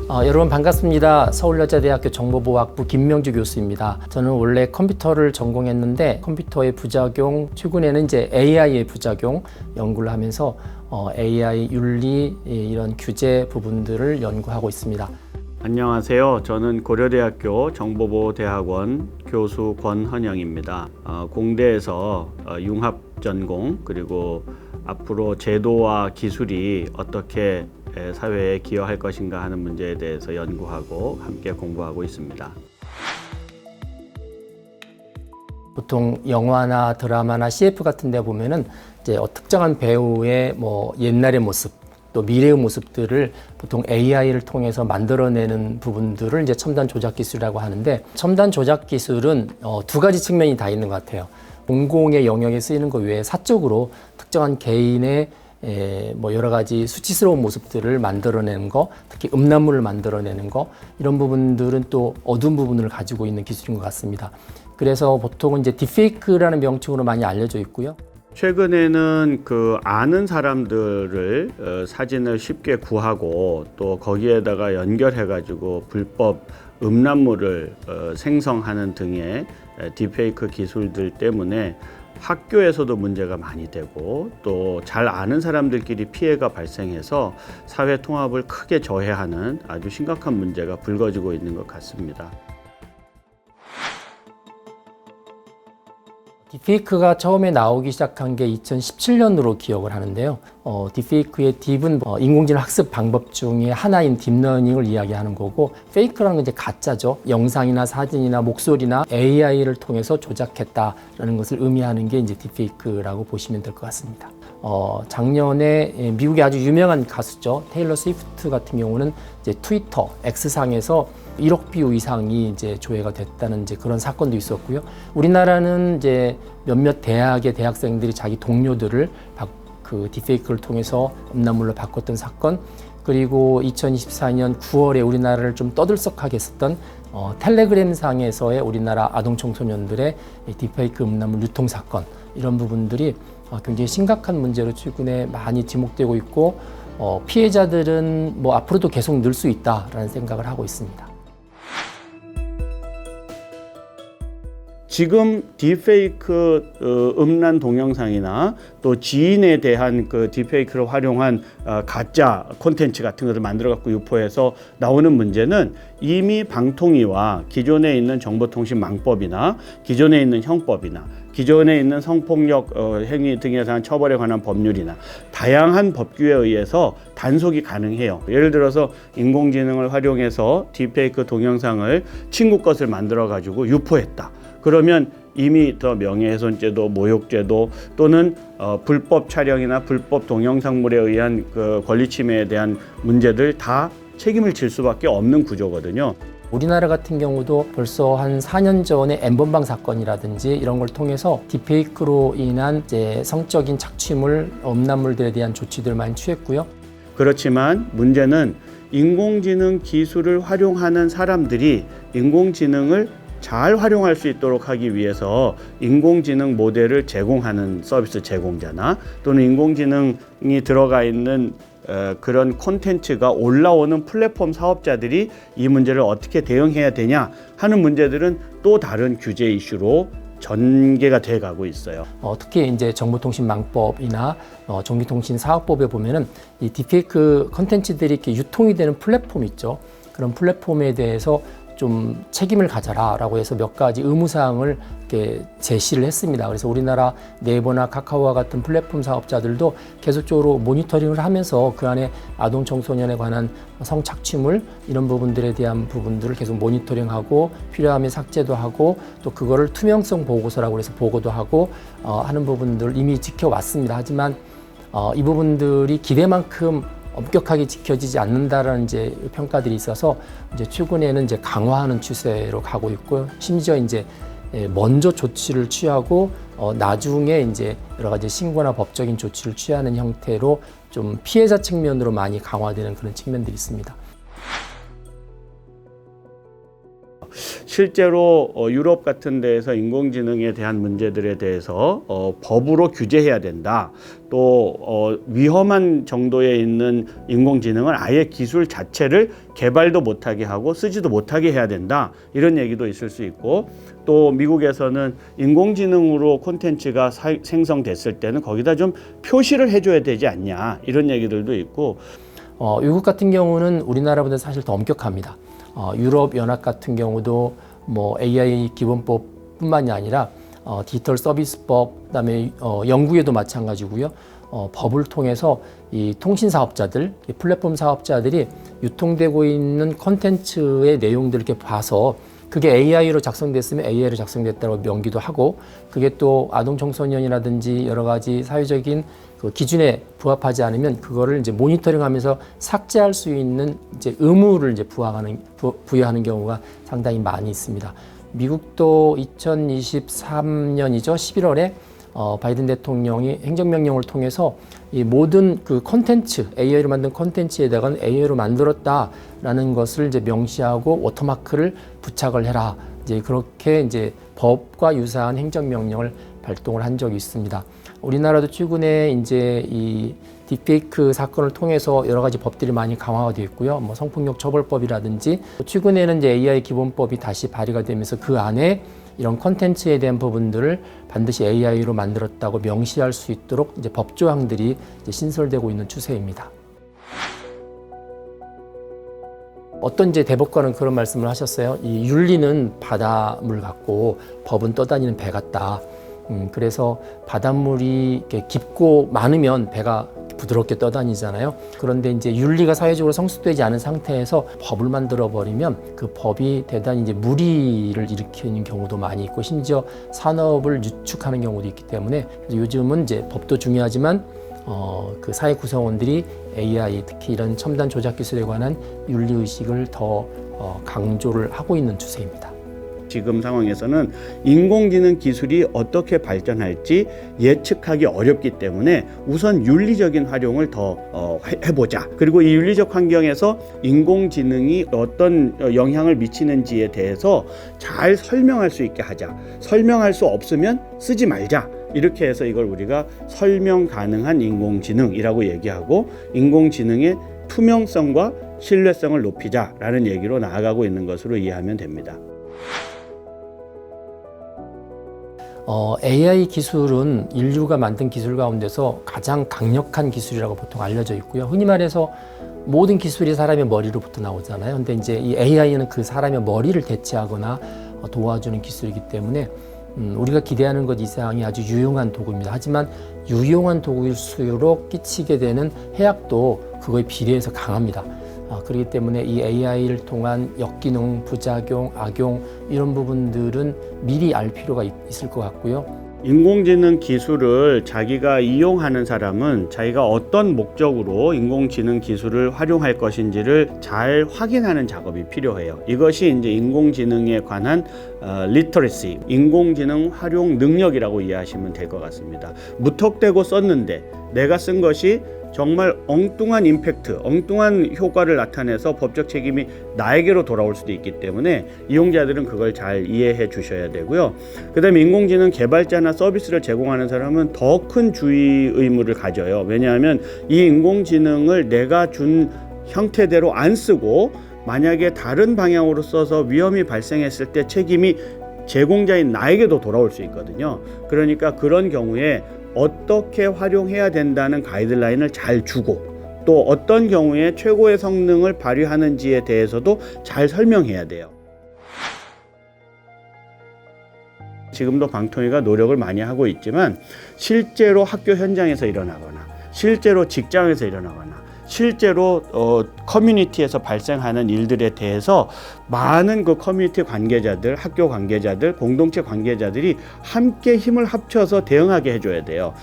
여러분 반갑습니다. 서울여자대학교 정보보호학부 김명주 교수입니다. 저는 원래 컴퓨터를 전공했는데 컴퓨터의 부작용, 최근에는 이제 AI의 부작용 연구를 하면서 AI 윤리 이런 규제 부분들을 연구하고 있습니다. 안녕하세요. 저는 고려대학교 정보보호대학원 교수 권헌영입니다. 공대에서 융합 전공 그리고 앞으로 제도와 기술이 어떻게 사회에 기여할 것인가 하는 문제에 대해서 연구하고 함께 공부하고 있습니다. 보통 영화나 드라마나 CF 같은 데 보면은 이제 특정한 배우의 옛날의 모습 또 미래의 모습들을 보통 AI를 통해서 만들어내는 부분들을 이제 첨단 조작 기술이라고 하는데, 첨단 조작 기술은 두 가지 측면이 다 있는 것 같아요. 공공의 영역에 쓰이는 것 외에 사적으로 특정한 개인의 여러 가지 수치스러운 모습들을 만들어내는 거, 특히 음란물을 만들어내는 거, 이런 부분들은 또 어두운 부분을 가지고 있는 기술인 것 같습니다. 그래서 보통은 이제 딥페이크라는 명칭으로 많이 알려져 있고요. 최근에는 아는 사람들을 사진을 쉽게 구하고 또 거기에다가 연결해가지고 불법 음란물을 생성하는 등의 딥페이크 기술들 때문에 학교에서도 문제가 많이 되고 또 잘 아는 사람들끼리 피해가 발생해서 사회 통합을 크게 저해하는 아주 심각한 문제가 불거지고 있는 것 같습니다. 딥페이크가 처음에 나오기 시작한 게 2017년으로 기억을 하는데요. 딥페이크의 딥은 인공지능 학습 방법 중에 하나인 딥러닝을 이야기하는 거고, 페이크라는 건 이제 가짜죠. 영상이나 사진이나 목소리나 AI를 통해서 조작했다라는 것을 의미하는 게 이제 딥페이크라고 보시면 될 것 같습니다. 작년에 미국의 아주 유명한 가수죠. 테일러 스위프트 같은 경우는 이제 트위터, X상에서 1억 뷰 이상이 이제 조회가 됐다는 이제 그런 사건도 있었고요. 우리나라는 이제 몇몇 대학의 대학생들이 자기 동료들을 딥페이크를 통해서 음란물로 바꿨던 사건, 그리고 2024년 9월에 우리나라를 좀 떠들썩하게 했었던 텔레그램상에서의 우리나라 아동 청소년들의 딥페이크 음란물 유통 사건, 이런 부분들이 굉장히 심각한 문제로 최근에 많이 지목되고 있고, 피해자들은 앞으로도 계속 늘 수 있다라는 생각을 하고 있습니다. 지금 딥페이크 음란 동영상이나 또 지인에 대한 딥페이크를 활용한 가짜 콘텐츠 같은 것을 만들어 갖고 유포해서 나오는 문제는 이미 방통위와 기존에 있는 정보통신망법이나 기존에 있는 형법이나 기존에 있는 성폭력 행위 등에 대한 처벌에 관한 법률이나 다양한 법규에 의해서 단속이 가능해요. 예를 들어서 인공지능을 활용해서 딥페이크 동영상을 친구 것을 만들어 가지고 유포했다. 그러면 이미 더 명예훼손죄도, 모욕죄도 또는 불법 촬영이나 불법 동영상물에 의한 권리 침해에 대한 문제들 다 책임을 질 수밖에 없는 구조거든요. 우리나라 같은 경우도 벌써 한 4년 전에 N번방 사건이라든지 이런 걸 통해서 딥페이크로 인한 이제 성적인 착취물, 음란물들에 대한 조치들을 많이 취했고요. 그렇지만 문제는 인공지능 기술을 활용하는 사람들이 인공지능을 잘 활용할 수 있도록 하기 위해서 인공지능 모델을 제공하는 서비스 제공자나 또는 인공지능이 들어가 있는 그런 콘텐츠가 올라오는 플랫폼 사업자들이 이 문제를 어떻게 대응해야 되냐 하는 문제들은 또 다른 규제 이슈로 전개가 돼 가고 있어요. 특히 이제 정보통신망법이나 전기통신사업법에 보면은 이 딥페이크 콘텐츠들이 이렇게 유통이 되는 플랫폼 있죠. 그런 플랫폼에 대해서 좀 책임을 가져라라고 해서 몇 가지 의무사항을 이렇게 제시를 했습니다. 그래서 우리나라 네이버나 카카오와 같은 플랫폼 사업자들도 계속적으로 모니터링을 하면서 그 안에 아동 청소년에 관한 성착취물 이런 부분들에 대한 부분들을 계속 모니터링하고 필요하면 삭제도 하고 또 그거를 투명성 보고서라고 해서 보고도 하고 하는 부분들을 이미 지켜왔습니다. 하지만 이 부분들이 기대만큼 엄격하게 지켜지지 않는다라는 이제 평가들이 있어서 이제 최근에는 이제 강화하는 추세로 가고 있고요. 심지어 이제 먼저 조치를 취하고 나중에 이제 여러 가지 신고나 법적인 조치를 취하는 형태로 좀 피해자 측면으로 많이 강화되는 그런 측면들이 있습니다. 실제로 유럽 같은 데에서 인공지능에 대한 문제들에 대해서 법으로 규제해야 된다. 또 위험한 정도에 있는 인공지능은 아예 기술 자체를 개발도 못하게 하고 쓰지도 못하게 해야 된다. 이런 얘기도 있을 수 있고, 또 미국에서는 인공지능으로 콘텐츠가 생성됐을 때는 거기다 좀 표시를 해줘야 되지 않냐, 이런 얘기들도 있고. 미국 같은 경우는 우리나라보다 사실 더 엄격합니다. 유럽 연합 같은 경우도 뭐 AI 기본법뿐만이 아니라 디지털 서비스법, 그다음에 영국에도 마찬가지고요. 법을 통해서 이 통신 사업자들, 이 플랫폼 사업자들이 유통되고 있는 콘텐츠의 내용들을 이렇게 봐서 그게 AI로 작성됐으면 AI로 작성됐다고 명기도 하고, 그게 또 아동 청소년이라든지 여러 가지 사회적인 그 기준에 부합하지 않으면 그거를 이제 모니터링하면서 삭제할 수 있는 이제 의무를 이제 부여하는 경우가 상당히 많이 있습니다. 미국도 2023년이죠. 11월에 바이든 대통령이 행정명령을 통해서 이 모든 그 콘텐츠, AI로 만든 콘텐츠에다가는 AI로 만들었다라는 것을 이제 명시하고 워터마크를 부착을 해라. 이제 그렇게 이제 법과 유사한 행정명령을 발동을 한 적이 있습니다. 우리나라도 최근에 이제 이 딥페이크 사건을 통해서 여러 가지 법들이 많이 강화가 되어 있고요. 뭐 성폭력 처벌법이라든지, 최근에는 이제 AI 기본법이 다시 발의가 되면서 그 안에 이런 콘텐츠에 대한 부분들을 반드시 AI로 만들었다고 명시할 수 있도록 이제 법 조항들이 이제 신설되고 있는 추세입니다. 어떤 이제 대법관은 그런 말씀을 하셨어요. 이 윤리는 바닷물 같고 법은 떠다니는 배 같다. 그래서 바닷물이 이렇게 깊고 많으면 배가 부드럽게 떠다니잖아요. 그런데 이제 윤리가 사회적으로 성숙되지 않은 상태에서 법을 만들어 버리면 그 법이 대단히 이제 무리를 일으키는 경우도 많이 있고, 심지어 산업을 유축하는 경우도 있기 때문에 요즘은 이제 법도 중요하지만 그 사회 구성원들이 AI, 특히 이런 첨단 조작 기술에 관한 윤리 의식을 더 강조를 하고 있는 추세입니다. 지금 상황에서는 인공지능 기술이 어떻게 발전할지 예측하기 어렵기 때문에 우선 윤리적인 활용을 더 해보자. 그리고 이 윤리적 환경에서 인공지능이 어떤 영향을 미치는지에 대해서 잘 설명할 수 있게 하자. 설명할 수 없으면 쓰지 말자. 이렇게 해서 이걸 우리가 설명 가능한 인공지능이라고 얘기하고, 인공지능의 투명성과 신뢰성을 높이자라는 얘기로 나아가고 있는 것으로 이해하면 됩니다. AI 기술은 인류가 만든 기술 가운데서 가장 강력한 기술이라고 보통 알려져 있고요. 흔히 말해서 모든 기술이 사람의 머리로부터 나오잖아요. 근데 이제 이 AI는 그 사람의 머리를 대체하거나 도와주는 기술이기 때문에 우리가 기대하는 것 이상이 아주 유용한 도구입니다. 하지만 유용한 도구일수록 끼치게 되는 해악도 그거에 비례해서 강합니다. 그렇기 때문에 이 AI를 통한 역기능, 부작용, 악용, 이런 부분들은 미리 알 필요가 있을 것 같고요. 인공지능 기술을 자기가 이용하는 사람은 자기가 어떤 목적으로 인공지능 기술을 활용할 것인지를 잘 확인하는 작업이 필요해요. 이것이 이제 인공지능에 관한 리터러시, 인공지능 활용 능력이라고 이해하시면 될 것 같습니다. 무턱대고 썼는데 내가 쓴 것이 정말 엉뚱한 임팩트, 엉뚱한 효과를 나타내서 법적 책임이 나에게로 돌아올 수도 있기 때문에 이용자들은 그걸 잘 이해해 주셔야 되고요. 그 다음에 인공지능 개발자나 서비스를 제공하는 사람은 더 큰 주의 의무를 가져요. 왜냐하면 이 인공지능을 내가 준 형태대로 안 쓰고 만약에 다른 방향으로 써서 위험이 발생했을 때 책임이 제공자인 나에게도 돌아올 수 있거든요. 그러니까 그런 경우에 어떻게 활용해야 된다는 가이드라인을 잘 주고, 또 어떤 경우에 최고의 성능을 발휘하는지에 대해서도 잘 설명해야 돼요. 지금도 방통위가 노력을 많이 하고 있지만 실제로 학교 현장에서 일어나거나 실제로 직장에서 일어나거나 실제로 커뮤니티에서 발생하는 일들에 대해서 많은 그 커뮤니티 관계자들, 학교 관계자들, 공동체 관계자들이 함께 힘을 합쳐서 대응하게 해줘야 돼요.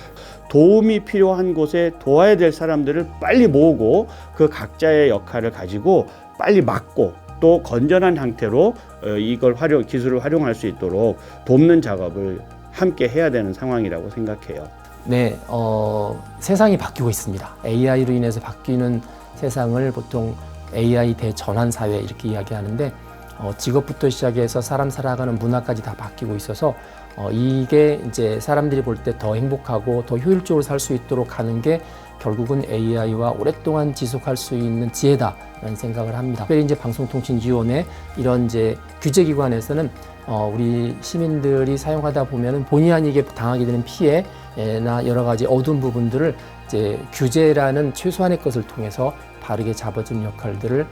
도움이 필요한 곳에 도와야 될 사람들을 빨리 모으고 그 각자의 역할을 가지고 빨리 막고 또 건전한 형태로 이걸 기술을 활용할 수 있도록 돕는 작업을 함께 해야 되는 상황이라고 생각해요. 네, 세상이 바뀌고 있습니다. AI로 인해서 바뀌는 세상을 보통 AI 대전환 사회 이렇게 이야기하는데, 직업부터 시작해서 사람 살아가는 문화까지 다 바뀌고 있어서 이게 이제 사람들이 볼 때 더 행복하고 더 효율적으로 살 수 있도록 하는 게 결국은 AI와 오랫동안 지속할 수 있는 지혜다라는 생각을 합니다. 특별히 이제 방송통신위원회 이런 이제 규제기관에서는 우리 시민들이 사용하다 보면은 본의 아니게 당하게 되는 피해나 여러 가지 어두운 부분들을 이제 규제라는 최소한의 것을 통해서 바르게 잡아주는 역할들을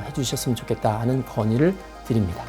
해주셨으면 좋겠다 하는 건의를 드립니다.